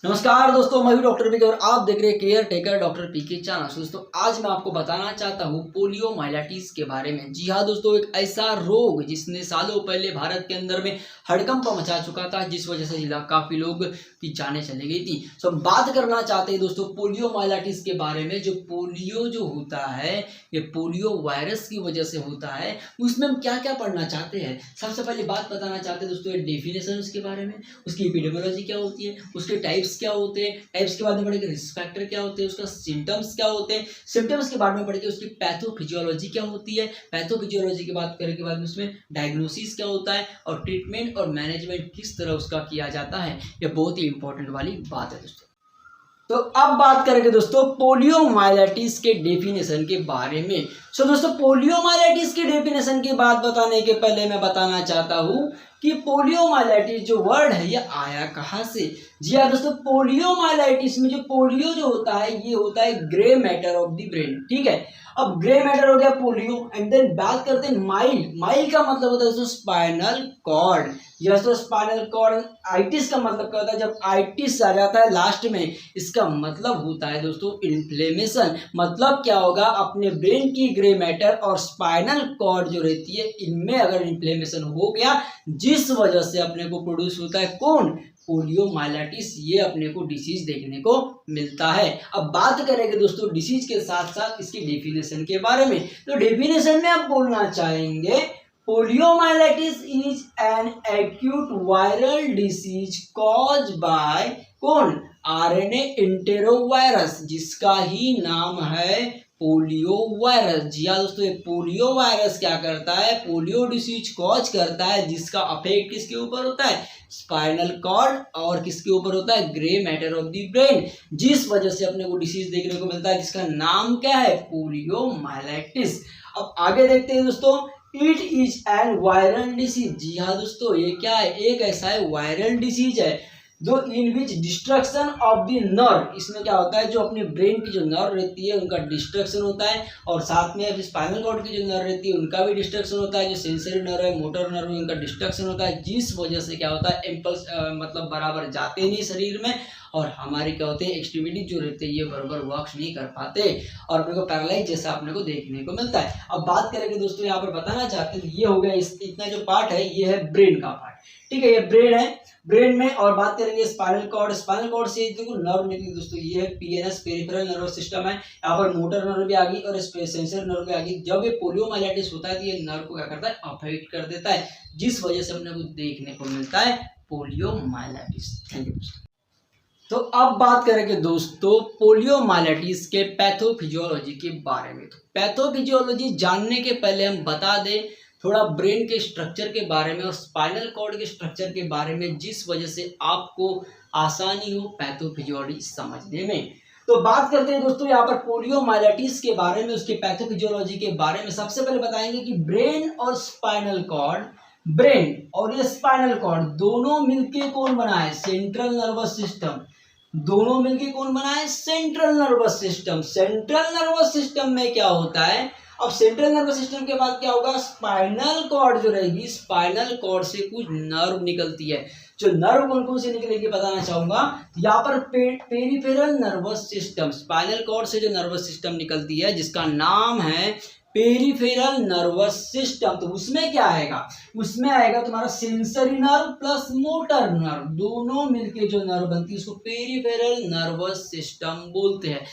नमस्कार दोस्तों, मैं हूं डॉक्टर पीके और आप देख रहे हैं केयर टेकर डॉक्टर पीके चैनल। दोस्तों आज मैं आपको बताना चाहता हूं पोलियोमाइलाइटिस के बारे में। जी हां दोस्तों, एक ऐसा रोग जिसने सालों पहले भारत के अंदर में हड़कंप मचा चुका था, जिस वजह से काफी लोग की जानें चली गई थी। तो हम बात करना चाहते हैं दोस्तों पोलियोमाइलाइटिस के बारे में। जो पोलियो जो होता है ये पोलियो वायरस की वजह से होता है। उसमें हम क्या क्या पढ़ना चाहते हैं, सबसे पहले बात बताना चाहते हैं दोस्तों डेफिनेशन उसके बारे में, उसकी एपिडेमियोलॉजी क्या होती है, उसके टाइप्स क्या होते हैं, टाइप्स के बाद में पढ़ेंगे रिस्क फैक्टर क्या होते हैं, उसका सिम्टम्स क्या होते हैं, सिम्टम्स के बाद में पढ़ेंगे उसकी पैथोफिजियोलॉजी क्या होती है, पैथोफिजियोलॉजी की बात करने के बाद में उसमें डायग्नोसिस क्या होता है और ट्रीटमेंट और मैनेजमेंट किस तरह उसका किया जाता है। यह बहुत ही इंपॉर्टेंट वाली बात है दोस्तों। तो अब बात करेंगे दोस्तों पोलियोमाइलाइटिस के डेफिनेशन के बारे में। दोस्तों पोलियोमाइलाइटिस की डेफिनेशन की बात बताने के पहले मैं बताना चाहता हूं कि पोलियोमाइलाइटिस जो वर्ड है ये आया कहाँ से। जी हाँ दोस्तों, पोलियोमाइलाइटिस में जो पोलियो जो होता है ये होता है grey matter of the brain. ठीक है, अब ग्रे मैटर हो गया पोलियो। एंड देन बात करते हैं माइल। माइल का मतलब होता है दोस्तों स्पाइनल कॉर्ड। दोस्तों स्पाइनल कॉर्ड। आइटिस का मतलब क्या होता है, जब आइटिस आ जाता है लास्ट में, इसका मतलब होता है दोस्तों इन्फ्लेमेशन। मतलब क्या होगा, अपने ब्रेन की ग्रे मैटर और स्पाइनल कॉर्ड जो रहती है इनमें अगर इन्फ्लेमेशन हो गया, जिस वजह से अपने को प्रोड्यूस होता है कौन, पोलियोमाइलाइटिस। ये अपने को डिसीज देखने को मिलता है। अब बात करेंगे दोस्तों डिसीज के साथ साथ इसकी डेफिनेशन के बारे में। तो डेफिनेशन में आप बोलना चाहेंगे poliomyelitis is an acute viral disease cause by कौन, आरएनए एंटेरोवायरस, जिसका ही नाम है पोलियो वायरस। जी हाँ दोस्तों, पोलियो वायरस क्या करता है, पोलियो डिसीज कॉज करता है, जिसका अफेक्ट किसके ऊपर होता है, स्पाइनल कॉर्ड और किसके ऊपर होता है, grey matter of the brain, जिस वजह से अपने को डिसीज देखने को मिलता है जिसका नाम क्या है, पोलियोमाइलाइटिस। अब आगे देखते हैं दोस्तों, it is an viral disease. जी हाँ दोस्तों, ये क्या है, एक ऐसा है वायरल डिसीज है जो इन विच डिस्ट्रक्शन ऑफ द नर्व। इसमें क्या होता है, जो अपने ब्रेन की जो नर्व रहती है उनका डिस्ट्रक्शन होता है, और साथ में स्पाइनल कॉर्ड की जो नर्व रहती है उनका भी डिस्ट्रक्शन होता है, जो सेंसरी नर्व है, मोटर नर्व है, उनका डिस्ट्रक्शन होता है, जिस वजह से क्या होता है इम्पल्स मतलब बराबर जाते नहीं शरीर में, और हमारी क्या होते हैं एक्सट्रीमिटी जो रहते हैं ये बराबर वर्क नहीं कर पाते और अपने को पैरालाइज जैसा अपने को देखने को मिलता है। अब बात करेंगे दोस्तों, यहाँ पर बताना चाहते हैं ये हो गया इतना जो पार्ट है ये है ब्रेन का पार्ट। ठीक है, ये ब्रेन है, ब्रेन में। और बात करेंगे स्पाइनल कॉर्ड। स्पाइनल कॉर्ड से देखो नर्व निकली दोस्तों, ये है पीएनएस, पेरिफेरल नर्वस सिस्टम है। यहाँ पर मोटर नर्व भी आ गई और सेंसर नर्व भी आ गई। जब ये पोलियोमाइलाइटिस होता है तो ये नर्व को क्या करता है, अफेक्ट कर देता है, जिस वजह से अपने को देखने को मिलता है पोलियोमाइलाइटिस। Thank you. तो अब बात करेंगे दोस्तों पोलियोमाइलाइटिस के पैथोफिजियोलॉजी के बारे में। तो पैथोफिजियोलॉजी जानने के पहले हम बता दें थोड़ा ब्रेन के स्ट्रक्चर के बारे में और स्पाइनल कॉर्ड के स्ट्रक्चर के बारे में, जिस वजह से आपको आसानी हो पैथोफिजियोलॉजी समझने में। तो बात करते हैं दोस्तों यहाँ पर पोलियोमाइलाइटिस के बारे में, उसके पैथोफिजियोलॉजी के बारे में। सबसे पहले बताएंगे कि ब्रेन और स्पाइनल कॉर्ड, ब्रेन और ये स्पाइनल कॉर्ड दोनों मिलके कौन बना है, सेंट्रल नर्वस सिस्टम। दोनों मिलके कौन बना है, central nervous system. Central nervous system में क्या होता है, अब सेंट्रल नर्वस सिस्टम के बाद क्या होगा, स्पाइनल कॉर्ड जो रहेगी, स्पाइनल कॉर्ड से कुछ नर्व निकलती है। जो नर्व कौन कौन से निकलेगी बताना चाहूंगा। यहाँ पर peripheral nervous system, spinal cord से जो नर्वस सिस्टम निकलती है जिसका नाम है पेरिफेरल नर्वस सिस्टम। तो उसमें क्या आएगा, उसमें आएगा तुम्हारा sensory nerve plus motor nerve, दोनों मिलके जो नर्व बनती है उसको पेरिफेरल नर्वस सिस्टम बोलते हैं।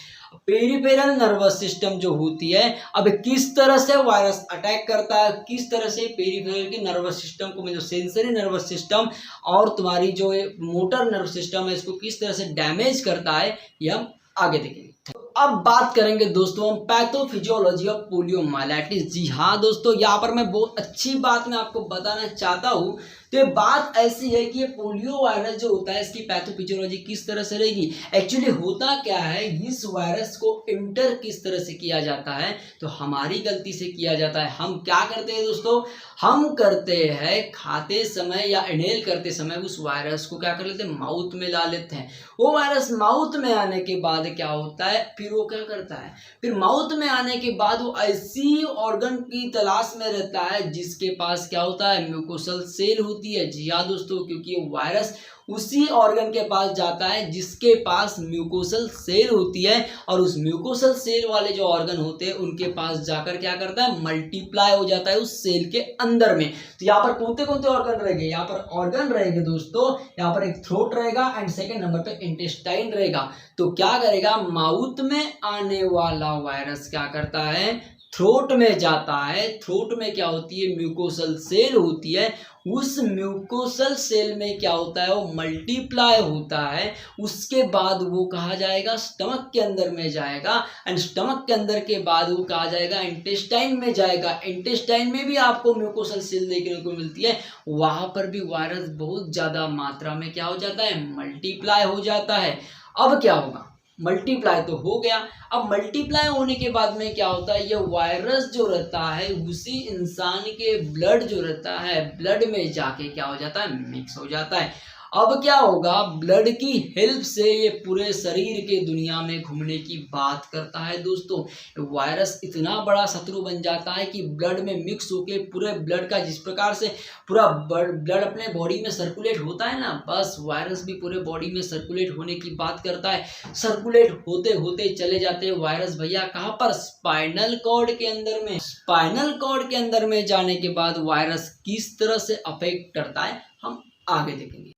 पेरिफेरल नर्वस सिस्टम जो होती है, अब किस तरह से वायरस अटैक करता है, किस तरह से पेरिफेरल के नर्वस सिस्टम को, जो सेंसरी नर्वस सिस्टम और तुम्हारी जो मोटर नर्व सिस्टम है इसको किस तरह से डैमेज करता है, ये हम आगे देखेंगे। तो अब बात करेंगे दोस्तों हम पैथोफिजियोलॉजी ऑफ पोलियोमाइलाइटिस। जी हाँ दोस्तों, यहाँ पर मैं बहुत अच्छी बात मैं आपको बताना चाहता हूँ। तो ये बात ऐसी है कि ये पोलियो वायरस जो होता है इसकी पैथोफिजियोलॉजी किस तरह से रहेगी। एक्चुअली होता क्या है, इस वायरस को इंटर किस तरह से किया जाता है, तो हमारी गलती से किया जाता है। हम क्या करते हैं दोस्तों, हम करते हैं खाते समय या इनहेल करते समय उस वायरस को क्या कर लेते हैं, माउथ में ला लेते हैं। वो वायरस माउथ में आने के बाद क्या होता है, फिर वो क्या करता है, फिर माउथ में आने के बाद वो ऐसी ऑर्गन की तलाश में रहता है जिसके पास क्या होता है, म्यूकोसल सेल होती है। जी हाँ दोस्तों, क्योंकि वायरस उसी ऑर्गन के पास जाता है जिसके पास म्यूकोसल सेल होती है, और उस म्यूकोसल सेल वाले जो ऑर्गन होते हैं उनके पास जाकर क्या करता है, मल्टीप्लाई हो जाता है उस सेल के अंदर में। तो यहाँ पर कौन कौन से ऑर्गन रहेंगे, यहाँ पर ऑर्गन रहेंगे दोस्तों, यहाँ पर एक थ्रोट रहेगा एंड सेकंड नंबर पे इंटेस्टाइन रहेगा। तो क्या करेगा, माउथ में आने वाला वायरस क्या करता है, थ्रोट में जाता है। थ्रोट में क्या होती है, म्यूकोसल सेल होती है। उस म्यूकोसल सेल में क्या होता है, वो मल्टीप्लाई होता है। उसके बाद वो कहा जाएगा स्टमक के अंदर में जाएगा, एंड स्टमक के अंदर के बाद वो कहा जाएगा इंटेस्टाइन में जाएगा। इंटेस्टाइन में भी आपको म्यूकोसल सेल देखने को मिलती है, वहां पर भी वायरस बहुत ज्यादा मात्रा में क्या हो जाता है, मल्टीप्लाई हो जाता है। अब क्या होगा, मल्टीप्लाई तो हो गया। अब मल्टीप्लाई होने के बाद में क्या होता है, ये वायरस जो रहता है उसी इंसान के ब्लड जो रहता है, ब्लड में जाके क्या हो जाता है, मिक्स हो जाता है। अब क्या होगा, ब्लड की हेल्प से ये पूरे शरीर के दुनिया में घूमने की बात करता है दोस्तों। वायरस इतना बड़ा शत्रु बन जाता है कि ब्लड में मिक्स होके पूरे ब्लड का, जिस प्रकार से पूरा ब्लड अपने बॉडी में सर्कुलेट होता है ना, बस वायरस भी पूरे बॉडी में सर्कुलेट होने की बात करता है। सर्कुलेट होते होते चले जाते हैं वायरस भैया कहाँ पर, स्पाइनल कॉर्ड के अंदर में। स्पाइनल कॉर्ड के अंदर में जाने के बाद वायरस किस तरह से अफेक्ट करता है हम आगे देखेंगे।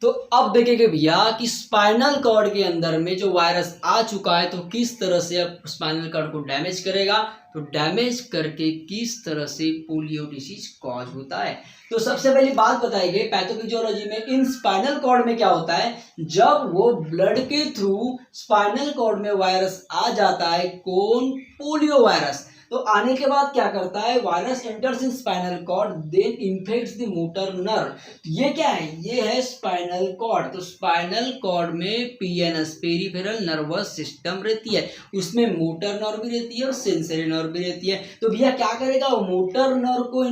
तो अब देखेंगे भैया कि स्पाइनल कॉर्ड के अंदर में जो वायरस आ चुका है तो किस तरह से अब स्पाइनल कॉर्ड को डैमेज करेगा, तो डैमेज करके किस तरह से पोलियो डिसीज कॉज होता है। तो सबसे पहली बात बताई गई पैथोफिजियोलॉजी में, इन स्पाइनल कॉर्ड में क्या होता है, जब वो ब्लड के थ्रू स्पाइनल कॉर्ड में वायरस आ जाता है, कौन, पोलियो वायरस। तो आने के बाद क्या करता है, virus enters in spinal cord then infects the motor nerve. ये क्या है, ये है स्पाइनल कॉर्ड। तो स्पाइनल कॉर्ड में पीएनएस, पेरिफेरल नर्वस सिस्टम रहती है, उसमें मोटर नर्व भी रहती है और सेंसरी नर्व भी रहती है। तो भैया क्या करेगा, वो मोटर नर्व को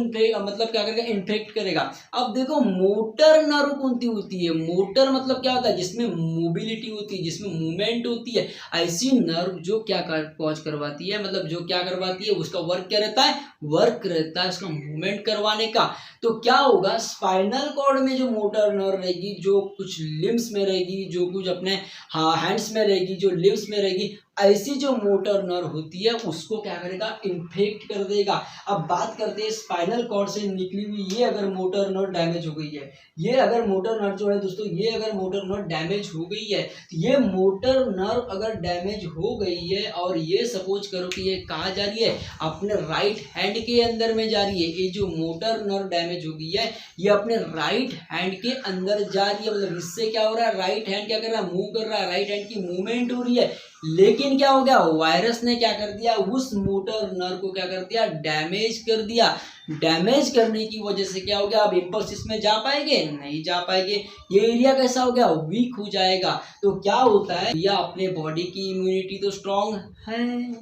मतलब क्या करेगा, इन्फेक्ट करेगा। अब देखो मोटर नर्व कौन सी होती है, मोटर मतलब क्या होता है, जिसमें मोबिलिटी होती है, जिसमें मूवमेंट होती है, ऐसी नर्व जो क्या कॉज करवाती है, मतलब जो क्या करवाती है, उसका वर्क क्या रहता है, वर्क रहता है उसका मूवमेंट करवाने का। तो क्या होगा, स्पाइनल कॉर्ड में जो मोटर नर्व रहेगी, जो कुछ लिम्स में रहेगी, जो कुछ अपने हैंड्स में रहेगी, जो लिम्स में रहेगी, ऐसी जो मोटर नर्व होती है उसको क्या करेगा, इन्फेक्ट कर देगा। अब बात करते हैं स्पाइनल कॉर्ड से निकली हुई ये अगर मोटर नर्व डैमेज हो गई है, ये अगर मोटर नर्व जो है दोस्तों, ये अगर मोटर नर्व डैमेज हो गई है, तो ये मोटर नर्व अगर डैमेज हो गई है और ये सपोज करो कि ये कहाँ जा रही है, अपने राइट हैंड के अंदर में जा रही है, ये जो मोटर नर्व डैमेज हो गई है ये अपने राइट हैंड के अंदर जा रही है, मतलब इससे क्या हो रहा है, राइट हैंड क्या कर रहा है, मूव कर रहा है, राइट हैंड की मूवमेंट हो रही है। लेकिन क्या हो गया, वायरस ने क्या कर दिया, उस मोटर नर्व को क्या कर दिया, डैमेज कर दिया। डैमेज करने की वजह से क्या हो गया, अब इम्पल्स इसमें जा पाएंगे, नहीं जा पाएंगे, ये एरिया कैसा हो गया, वीक हो जाएगा। तो क्या होता है भैया, अपने बॉडी की इम्यूनिटी तो स्ट्रांग है,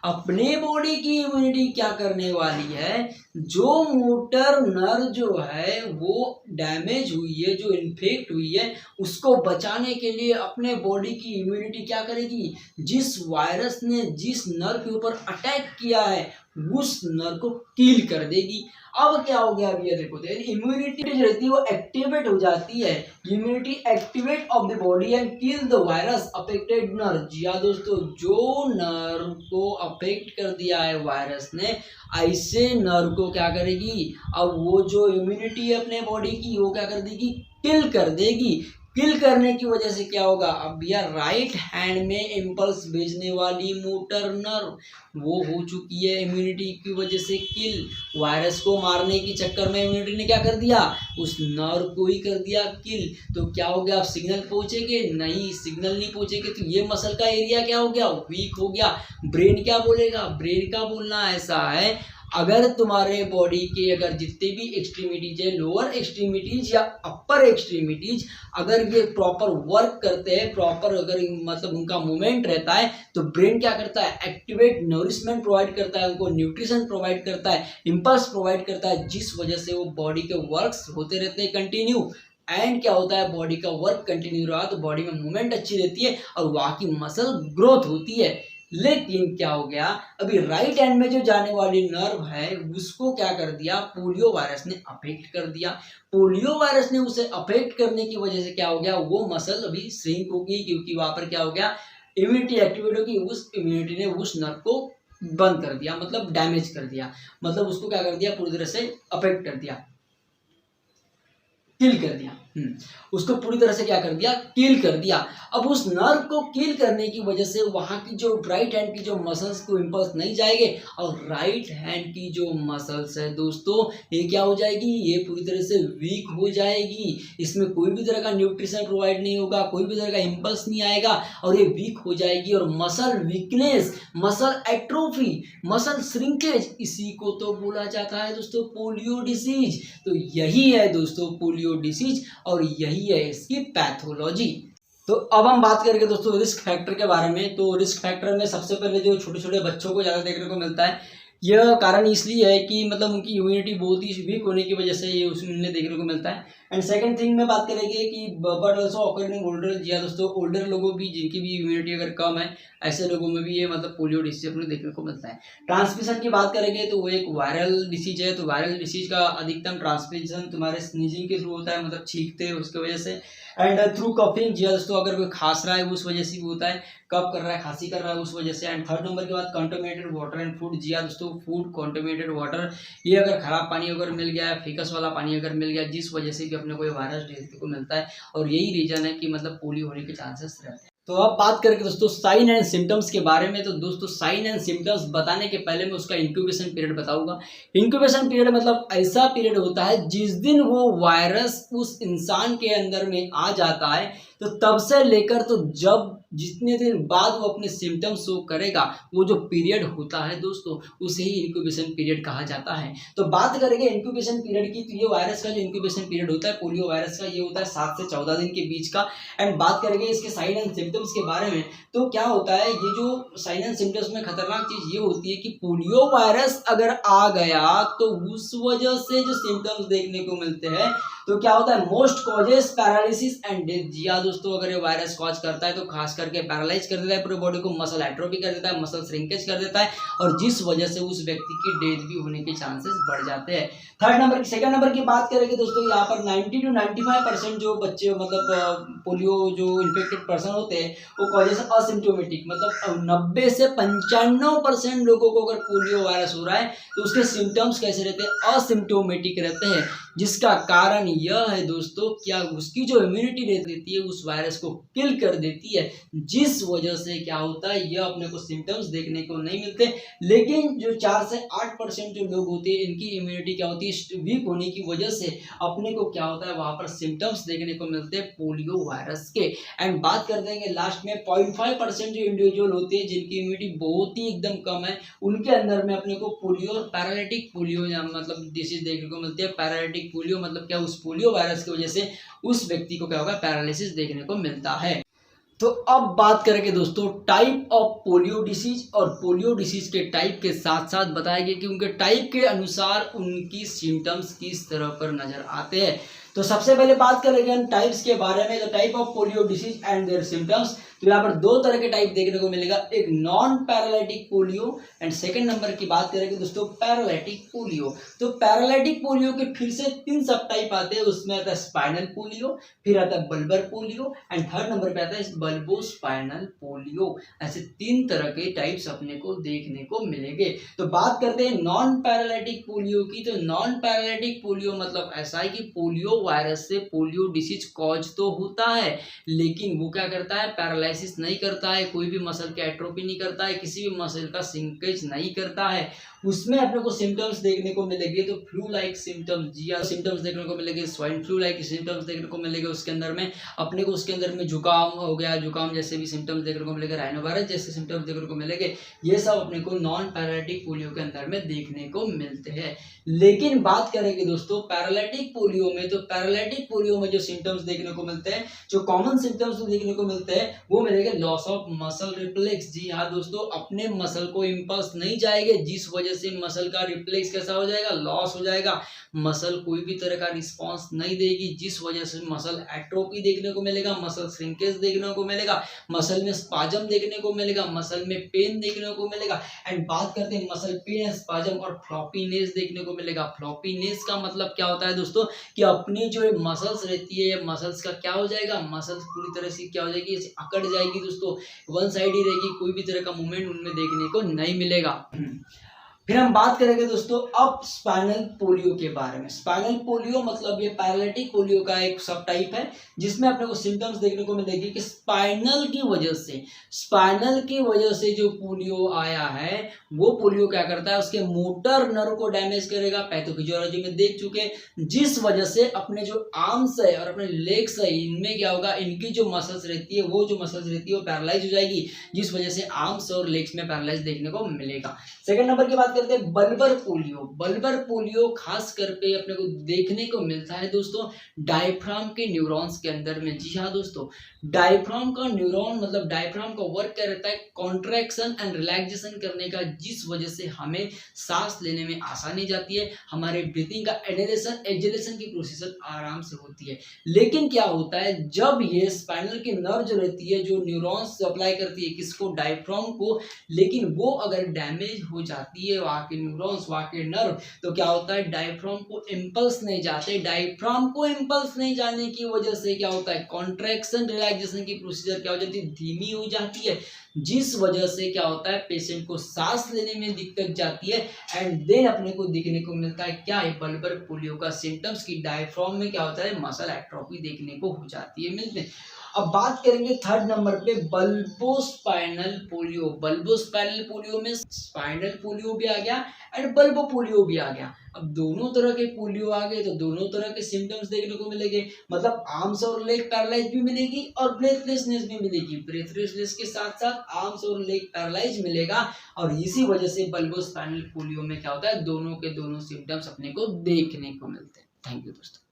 अपने बॉडी की इम्यूनिटी क्या करने वाली है, जो मोटर नर्व जो है वो डैमेज हुई है, जो इन्फेक्ट हुई है, उसको बचाने के लिए अपने बॉडी की इम्यूनिटी क्या करेगी, जिस वायरस ने जिस नर्व के ऊपर अटैक किया है उस नर्व को किल कर देगी। अब क्या हो गया भैया, देखो इम्यूनिटी जो रहती है वो एक्टिवेट हो जाती है, immunity activate of the body and kill the virus affected nerve. जी हाँ दोस्तों, जो नर्व को अफेक्ट कर दिया है वायरस ने, ऐसे नर्व को क्या करेगी, अब वो जो इम्यूनिटी है अपने बॉडी की वो क्या कर देगी, किल कर देगी। किल करने की वजह से क्या होगा, अब भैया राइट हैंड में इम्पल्स भेजने वाली मोटर नर्व वो हो चुकी है इम्यूनिटी की वजह से किल। वायरस को मारने के चक्कर में इम्यूनिटी ने क्या कर दिया, उस नर्व को ही कर दिया किल। तो क्या हो गया, अब सिग्नल पहुंचेंगे नहीं, सिग्नल नहीं पहुंचेंगे तो ये मसल का एरिया क्या हो गया, वीक हो गया। ब्रेन क्या बोलेगा, ब्रेन का बोलना ऐसा है, अगर तुम्हारे बॉडी के अगर जितने भी एक्सट्रीमिटीज है, लोअर एक्सट्रीमिटीज या अपर एक्सट्रीमिटीज, अगर ये प्रॉपर वर्क करते हैं, प्रॉपर अगर मतलब उनका मूवमेंट रहता है, तो ब्रेन क्या करता है, एक्टिवेट नरिशमेंट प्रोवाइड करता है, उनको न्यूट्रिशन प्रोवाइड करता है, इम्पल्स प्रोवाइड करता है, जिस वजह से वो बॉडी के वर्क्स होते रहते हैं कंटिन्यू। एंड क्या होता है, बॉडी का वर्क कंटिन्यू रहा तो बॉडी में मूवमेंट अच्छी रहती है और वहाँ की मसल ग्रोथ होती है। लेकिन क्या हो गया, अभी राइट हैंड में जो जाने वाली नर्व है उसको क्या कर दिया, पोलियो वायरस ने अफेक्ट कर दिया। पोलियो वायरस ने उसे अफेक्ट करने की वजह से क्या हो गया, वो मसल अभी श्रिंक होगी, क्योंकि वहां पर क्या हो गया, इम्यूनिटी एक्टिवेट होगी, उस इम्यूनिटी ने उस नर्व को बंद कर दिया, मतलब डैमेज कर दिया, मतलब उसको क्या कर दिया, पूरी तरह से अफेक्ट कर दिया, किल कर दिया। उसको पूरी तरह से क्या कर दिया, किल कर दिया। अब उस नर्व को किल करने की वजह से वहां की जो राइट हैंड की जो मसल्स को इंपल्स नहीं जाएंगे, और राइट हैंड की जो मसल्स है दोस्तों, ये क्या हो जाएगी, ये पूरी तरह से वीक हो जाएगी। इसमें कोई भी तरह का न्यूट्रिशन प्रोवाइड नहीं होगा, कोई भी तरह का इंपल्स नहीं आएगा, और ये वीक हो जाएगी। और muscle weakness, muscle atrophy, muscle shrinkage, इसी को तो बोला जाता है दोस्तों पोलियो डिसीज। तो यही है दोस्तों पोलियो डिसीज, और यही है इसकी पैथोलॉजी। तो अब हम बात करेंगे दोस्तों रिस्क फैक्टर के बारे में। तो रिस्क फैक्टर में सबसे पहले जो छोटे छोटे बच्चों को ज़्यादा देखने को मिलता है, यह कारण इसलिए है कि मतलब उनकी इम्यूनिटी बहुत ही वीक होने की वजह से ये उसमें देखने को मिलता है। एंड सेकंड थिंग में बात करेंगे कि बट ऑल्सो ऑकरिंग ओल्डर, जी हाँ दोस्तों, ओल्डर लोगों भी जिनकी भी इम्यूनिटी अगर कम है, ऐसे लोगों में भी ये मतलब पोलियो डिसीज अपने देखने को मिलता है। ट्रांसमिशन की बात करेंगे तो वो एक वायरल डिसीज है। तो वायरल डिसीज का अधिकतम ट्रांसमिशन तुम्हारे स्नीजिंग के थ्रू होता है, मतलब छींकते हैं उसकी वजह से, एंड थ्रू कफिंग, जी हाँ दोस्तों, अगर कोई खांस रहा है उस वजह से भी होता है, कफ कर रहा है, खांसी कर रहा है उस वजह से। एंड थर्ड नंबर के बाद कंटामिनेटेड वाटर एंड फूड, जी हाँ दोस्तों, फूड कंटामिनेटेड वाटर, ये अगर खराब पानी अगर मिल गया है, फीकस वाला पानी अगर मिल गया, जिस वजह से भी अपने को ये वायरस देखने को मिलता है, और यही रीजन है कि मतलब पोलियो होने के चांसेस रहते हैं। तो अब बात करेंगे दोस्तों साइन एंड सिम्टम्स के बारे में। तो दोस्तों साइन एंड सिम्टम्स बताने के पहले मैं उसका इंक्यूबेशन पीरियड बताऊंगा। इंक्यूबेशन पीरियड मतलब ऐसा पीरियड होता है जिस दिन वो वायरस उस इंसान के अंदर में आ जाता है, तो तब से लेकर तो जब जितने दिन बाद वो अपने सिम्टम्स शो करेगा, वो जो पीरियड होता है दोस्तों, उसे ही इंक्यूबेशन पीरियड कहा जाता है। तो बात करेंगे इंक्यूबेशन पीरियड की, तो ये वायरस का जो इंक्यूबेशन पीरियड होता है पोलियो वायरस का, ये होता है 7 से 14 दिन के बीच का। एंड बात करेंगे इसके साइन एंड सिम्टम्स के बारे में, तो क्या होता है, ये जो साइन एंड सिम्टम्स में खतरनाक चीज ये होती है कि पोलियो वायरस अगर आ गया तो उस वजह से जो सिम्टम्स देखने को मिलते हैं, तो क्या होता है, most causes paralysis and death. जी हाँ दोस्तों, अगर ये वायरस कॉज करता है तो खास करके पैरालाइज कर देता है पूरे बॉडी को, मसल एट्रोफी कर देता है, मसल श्रिंकेज कर देता है, और जिस वजह से उस व्यक्ति की डेथ भी होने के चांसेस बढ़ जाते हैं। सेकंड नंबर की बात करेंगे दोस्तों, यहाँ पर 90 to 95% जो बच्चे मतलब पोलियो जो इन्फेक्टेड पर्सन होते हैं, वो कॉजेस असिम्टोमेटिक, मतलब 90 से 95% लोगों को अगर पोलियो वायरस हो रहा है तो उसके सिम्टम्स कैसे रहते हैं, असिम्टोमेटिक रहते हैं। जिसका कारण यह है दोस्तों, क्या उसकी जो इम्यूनिटी रहती है उस वायरस को किल कर देती है, जिस वजह से क्या होता है, यह अपने को सिम्टम्स देखने को नहीं मिलते। लेकिन जो 4 से 8% जो लोग होते हैं, इनकी इम्यूनिटी क्या होती है, वीक होने की वजह से अपने को क्या होता है, वहां पर सिम्टम्स देखने को मिलते हैं पोलियो वायरस के। एंड बात कर देंगे लास्ट में 0.5% जो इंडिविजुअल होते हैं जिनकी इम्यूनिटी बहुत ही एकदम कम है, उनके अंदर में अपने को पोलियो और पैरालिटिक पोलियो मतलब डिसीज देखने को मिलती है। पैरालिटिक पोलियो मतलब क्या, उस पोलियो वायरस की वजह से उस व्यक्ति को क्या होगा, पैरालिसिस देखने को मिलता है। तो अब बात करेंगे दोस्तों टाइप ऑफ पोलियो डिसीज, और पोलियो डिसीज के टाइप के साथ साथ बताएंगे कि उनके टाइप के अनुसार उनकी सिम्टम्स किस तरह पर नजर आते हैं। तो सबसे पहले बात करेंगे हम टाइप्स के बारे में। तो type of polio disease and there symptoms, तो यहाँ पर 2 तरह के टाइप देखने को मिलेगा, एक non paralytic polio, and second number की बात करेंगे दोस्तों पैरालिटिक पोलियो। तो पैरालिटिक पोलियो के फिर से 3 सब टाइप आते हैं, उसमें आता है स्पाइनल पोलियो, फिर आता है bulbar polio, and third number पे आता है बल्बो स्पाइनल पोलियो। ऐसे 3 तरह के टाइप्स अपने को देखने को मिलेंगे। तो बात करते हैं नॉन पैरालिटिक पोलियो की। तो नॉन पैरालिटिक पोलियो मतलब ऐसा है कि पोलियो वायरस से पोलियो डिसीज कॉज तो होता है, लेकिन वो क्या करता है, पैरालिसिस नहीं करता है, कोई भी मसल की एट्रोफी नहीं करता है, किसी भी मसल का श्रिंकेज नहीं करता है। उसमें अपने को सिम्टम्स देखने को मिलेंगे, तो फ्लू लाइक सिम्टम्स, जी हाँ, सिम्टम्स देखने को मिलेंगे, स्वाइन फ्लू लाइक सिम्टम्स देखने को मिलेंगे। उसके अंदर में अपने को उसके अंदर में जुकाम हो गया, जुकाम जैसे भी सिम्टम्स देखने को मिलेंगे, राइनोवायरस जैसे सिम्टम्स देखने को मिलेंगे। ये सब अपने को नॉन पैरालिटिक पोलियो के अंदर में देखने को मिलते हैं। लेकिन बात करेंगे दोस्तों पैरालिटिक पोलियो में, तो पैरालिटिक पोलियो में जो सिम्टम्स देखने को मिलते हैं, जो कॉमन सिम्टम्स देखने को मिलते हैं, वो वो मिलेगा लॉस ऑफ मसल रिफ्लेक्स। जी हाँ दोस्तों, अपने मसल को इम्पल्स नहीं जाएंगे, जिस वजह से मसल का रिफ्लेक्स कैसा हो जाएगा, लॉस हो जाएगा। मसल कोई भी तरह का रिस्पॉन्स नहीं देगी, जिस वजह से मसल एट्रोफी देखने को मिलेगा, मसल श्रिंकेज देखने को मिलेगा, मसल में स्पाजम देखने को मिलेगा, मसल में पेन देखने को मिलेगा। एंड बात करते हैं मसल पेन, स्पाजम और फ्लॉपीनेस देखने को मिलेगा। फ्लॉपीनेस का मतलब क्या होता है दोस्तों, कि अपनी जो मसल्स रहती है, मसल्स का क्या हो जाएगा, मसल्स पूरी तरह से क्या हो जाएगी, ऐसे अकड़ जाएगी दोस्तों, वन साइड ही रहेगी, कोई भी तरह का मूवमेंट उनमें देखने को नहीं मिलेगा। फिर हम बात करेंगे दोस्तों अब स्पाइनल पोलियो के बारे में। स्पाइनल पोलियो मतलब ये पैरालिटिक पोलियो का एक सब टाइप है, जिसमें अपने को सिम्टम्स देखने को मिलेगी कि स्पाइनल की वजह से जो पोलियो आया है, वो पोलियो क्या करता है, उसके मोटर नर्व को डैमेज करेगा। पैथोफिजियोलॉजी में देख चुके, जिस वजह से अपने जो आर्म्स है और अपने लेग्स है, इनमें क्या होगा, इनकी जो मसल्स रहती है, वो पैरालाइज हो जाएगी, जिस वजह से आर्म्स और लेग्स में पैरालाइज देखने को मिलेगा। सेकंड नंबर की बात करते हैं बल्बर पोलियो। बल्बर पोलियो खास कर पे अपने को देखने को मिलता है दोस्तों डायफ्राम के न्यूरॉन्स के अंदर में। जी हाँ दोस्तों, डायफ्राम का न्यूरॉन मतलब डायफ्राम का वर्क क्या रहता है, कॉन्ट्रैक्शन एंड रिलैक्सेशन करने का, जिस वजह से हमें सांस लेने में आसानी जाती है, हमारे ब्रीथिंग का इनहेलेशन एक्सहेलेशन की प्रोसेस आराम से होती है। लेकिन क्या होता है, जब ये स्पाइनल की नर्व जो रहती है, जो न्यूरॉन्स सप्लाई करती है किसको, डायफ्राम को, लेकिन वो अगर डैमेज हो जाती है, वहाँ के न्यूरॉन्स, वहाँ के नर्व, तो क्या होता है, डायफ्राम को इम्पल्स नहीं जाते। डायफ्राम को इम्पल्स नहीं जाने की वजह से क्या होता है, कॉन्ट्रैक्शन रिलैक्सेशन की प्रोसीजर क्या हो जाती है, धीमी हो जाती है, जिस वजह से क्या होता है, पेशेंट को सांस लेने में दिक्कत जाती है। एंड देन अपने को देखने को मिलता है क्या है, बल्बर पोलियो का सिम्टम्स की डायफ्राम में क्या होता है, मसल एट्रोफी देखने को हो जाती है, मिलते हैं। अब बात करेंगे थर्ड नंबर पे बल्बोस्पाइनल पोलियो। बल्बोस्पाइनल पोलियो में स्पाइनल पोलियो भी आ गया एंड बल्बो पोलियो भी आ गया। अब दोनों तरह के पोलियो आ गए तो दोनों तरह के सिम्टम्स देखने को मिलेंगे, मतलब आर्म्स और लेग पैरालाइज भी मिलेगी और ब्रेथलेसनेस भी मिलेगी। ब्रेथलेसनेस के साथ साथ आर्म्स और लेग पैरालाइज मिलेगा, और इसी वजह से बल्बोस्पाइनल पोलियो में क्या होता है, दोनों के दोनों सिम्टम्स अपने को देखने को मिलते हैं। थैंक यू दोस्तों।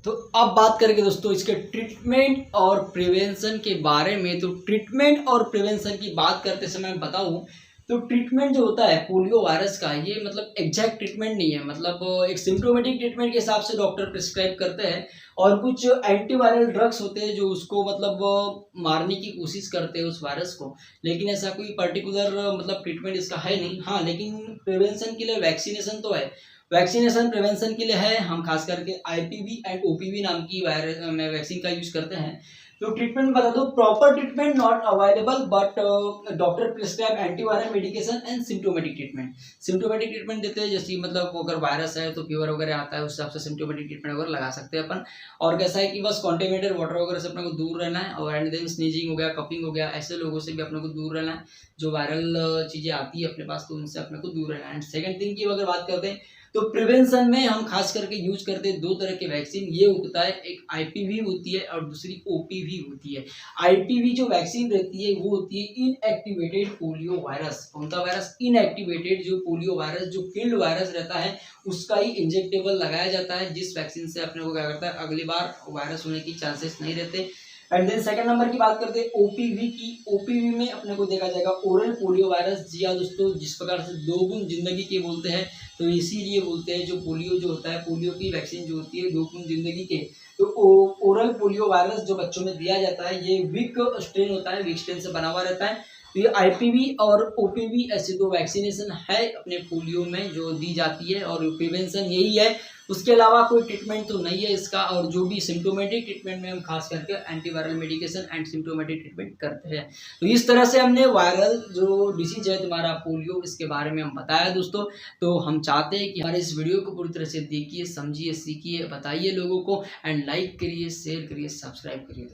तो अब बात करेंगे दोस्तों इसके ट्रीटमेंट और प्रिवेंशन के बारे में। तो ट्रीटमेंट और प्रिवेंशन की बात करते समय बताऊं तो ट्रीटमेंट जो होता है पोलियो वायरस का, ये मतलब एग्जैक्ट ट्रीटमेंट नहीं है, मतलब एक सिम्प्टोमेटिक ट्रीटमेंट के हिसाब से डॉक्टर प्रिस्क्राइब करते हैं, और कुछ एंटीवायरल ड्रग्स होते हैं जो उसको मतलब मारने की कोशिश करते हैं उस वायरस को, लेकिन ऐसा कोई पर्टिकुलर मतलब ट्रीटमेंट इसका है नहीं। हाँ, लेकिन प्रिवेंशन के लिए वैक्सीनेशन तो है। वैक्सीनेशन प्रिवेंशन के लिए है, हम खास करके आईपीवी एंड ओपीवी नाम की वायरस में वैक्सीन का यूज करते हैं। तो ट्रीटमेंट बता दो, proper treatment not available but doctor prescribe antiviral medication and symptomatic treatment. Symptomatic treatment देते हैं, जैसे मतलब अगर वायरस है तो फीवर वगैरह आता है, उस हिसाब से सिम्प्टोमेटिक ट्रीटमेंट वगैरह लगा सकते हैं अपन। और कैसा है कि बस कॉन्टेमिनेटेड वाटर वगैरह से अपने को दूर रहना है, और एंड देन स्नीजिंग हो गया, कपिंग हो गया, ऐसे लोगों से भी अपने को दूर रहना है, जो वायरल चीजें आती है अपने पास, तो उनसे अपने को दूर रहना है। एंड सेकंड थिंग की अगर बात करते हैं तो प्रिवेंशन में हम खास करके यूज करते हैं दो तरह के वैक्सीन। ये होता है, एक आईपीवी होती है और दूसरी ओपीवी होती है। आईपीवी जो वैक्सीन रहती है वो होती है इनएक्टिवेटेड पोलियो वायरस। कौन सा वायरस, इनएक्टिवेटेड जो पोलियो वायरस, जो किल्ड वायरस रहता है उसका ही इंजेक्टेबल लगाया जाता है, जिस वैक्सीन से अपने को क्या करता है, अगली बार वायरस होने की चांसेस नहीं रहते। एंड देन सेकंड नंबर की बात करते हैं ओपीवी की। ओपीवी में अपने को देखा जाएगा ओरल पोलियो वायरस। जी हाँ दोस्तों, जिस प्रकार से 2 गुण जिंदगी के बोलते हैं, तो इसीलिए बोलते हैं जो पोलियो जो होता है, पोलियो की वैक्सीन जो होती है 2 गुण जिंदगी के। तो ओरल पोलियो वायरस जो बच्चों में दिया जाता है, ये वीक स्ट्रेन होता है, वीक स्ट्रेन से बना हुआ रहता है। तो ये आईपीवी और ओपीवी ऐसे 2 वैक्सीनेशन है अपने पोलियो में जो दी जाती है, और प्रिवेंशन यही है, उसके अलावा कोई ट्रीटमेंट तो नहीं है इसका। और जो भी सिम्प्टोमेटिक ट्रीटमेंट में हम खास करके antiviral medication and symptomatic treatment करते हैं। तो इस तरह से हमने वायरल जो डिसीज है तुम्हारा पोलियो, इसके बारे में हम बताया दोस्तों। तो हम चाहते हैं कि हमारे इस वीडियो को पूरी तरह से देखिए, समझिए, सीखिए, बताइए लोगों को, एंड लाइक करिए, शेयर करिए, सब्सक्राइब करिए।